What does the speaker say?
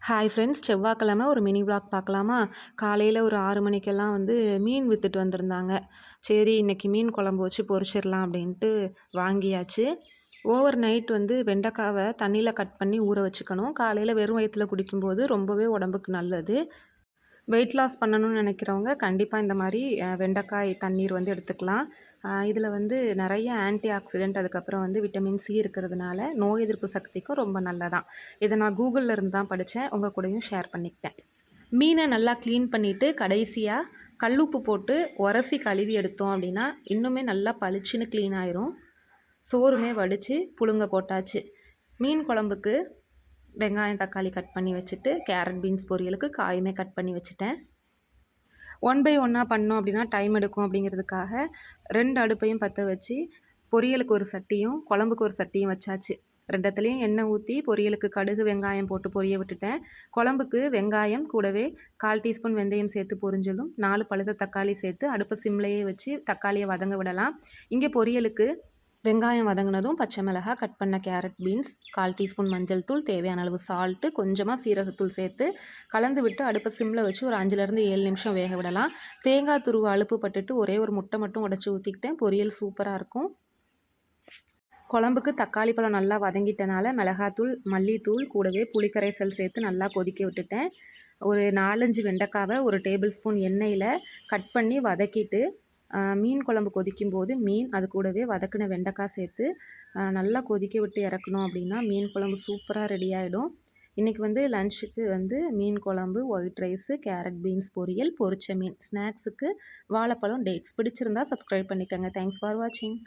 Hi friends, செவ்வாய்க்கிழமை ஒரு mini vlog பார்க்கலாமா? காலையில் ஒரு 6 மணிக்கெல்லாம் மீன் வித்துட்டு வந்திருந்தாங்க. சரி, இன்னைக்கு மீன் குழம்பு வச்சு பொரிச்சிடலாம் அப்படின்ட்டு வாங்கியாச்சு. ஓவர் நைட் வெண்டைக்காவை தண்ணியில் கட் பண்ணி ஊற வச்சுக்கணும். காலையில் வெறும் வயிற்றில் குடிக்கும்போது ரொம்பவே உடம்புக்கு நல்லது. வெயிட் லாஸ் பண்ணணும்னு நினைக்கிறவங்க கண்டிப்பாக இந்த மாதிரி வெண்டைக்காய் தண்ணீர் எடுத்துக்கலாம். இதில் நிறைய ஆன்டி ஆக்சிடென்ட், அதுக்கப்புறம் விட்டமின் சி இருக்கிறதுனால நோய் எதிர்ப்பு சக்திக்கும் ரொம்ப நல்லதான். இதை நான் கூகுளில் இருந்து தான் படித்தேன், உங்கள் கூடயும் ஷேர் பண்ணிக்கிட்டேன். மீனை நல்லா க்ளீன் பண்ணிவிட்டு கடைசியாக கல்லுப்பு போட்டு உரசி கழுவி எடுத்தோம் அப்படின்னா இன்னுமே நல்லா பளிச்சுன்னு க்ளீன் ஆயிரும். சோறுமே வடித்து புழுங்க போட்டாச்சு. மீன் குழம்புக்கு வெங்காயம் தக்காளி கட் பண்ணி வச்சுட்டு, கேரட் பீன்ஸ் பொரியலுக்கு காயுமே கட் பண்ணி வச்சுட்டேன். 1 பை 1 பண்ணோம் அப்படின்னா டைம் எடுக்கும். அப்படிங்கிறதுக்காக 2 அடுப்பையும் பற்ற வச்சு பொரியலுக்கு ஒரு சட்டியும் குழம்புக்கு ஒரு சட்டியும் வச்சாச்சு. 2த்துலேயும் எண்ணெய் ஊற்றி பொரியலுக்கு கடுகு வெங்காயம் போட்டு பொரிய விட்டுட்டேன். குழம்புக்கு வெங்காயம் கூடவே 1/4 டீஸ்பூன் வெந்தயம் சேர்த்து பொரிஞ்சதும் 4 பழுத்த தக்காளி சேர்த்து அடுப்பை சிம்லேயே வச்சு தக்காளியை வதங்க விடலாம். இங்கே பொரியலுக்கு வெங்காயம் வதங்கினதும் பச்சை மிளகாய், கட் பண்ண கேரட் பீன்ஸ், 1/4 டீஸ்பூன் மஞ்சள் தூள், தேவையான அளவு சால்ட்டு, கொஞ்சமாக சீரகத்தூள் சேர்த்து கலந்து விட்டு அடுப்பை சிம்மில் வச்சு ஒரு 5லேருந்து 7 நிமிஷம் வேக விடலாம். தேங்காய் துருவ அலுப்பு பட்டுட்டு ஒரே ஒரு முட்டை மட்டும் உடச்சி ஊற்றிக்கிட்டேன். பொரியல் சூப்பராக இருக்கும். குழம்புக்கு தக்காளி பழம் நல்லா வதங்கிட்டனால மிளகாத்தூள், மல்லித்தூள் கூடவே புளிக்கரைசல் சேர்த்து நல்லா கொதிக்க விட்டுட்டேன். ஒரு 4-5 வெண்டைக்காவை ஒரு டேபிள் ஸ்பூன் எண்ணெயில் கட் பண்ணி வதக்கிட்டு மீன் குழம்பு கொதிக்கும்போது மீன், அது கூடவே வதக்கின வெண்டைக்காய் சேர்த்து நல்லா கொதிக்க விட்டு இறக்கணும். அப்படின்னா மீன் குழம்பு சூப்பராக ரெடி ஆகிடும். இன்றைக்கி லன்ச்சுக்கு மீன் குழம்பு, ஒயிட் ரைஸு, கேரட் பீன்ஸ் பொரியல், பொரிச்ச மீன். ஸ்நாக்ஸுக்கு வாழைப்பழம், டேட்ஸ். பிடிச்சிருந்தா சப்ஸ்கிரைப் பண்ணிக்கோங்க. தேங்க்ஸ் ஃபார் வாட்சிங்.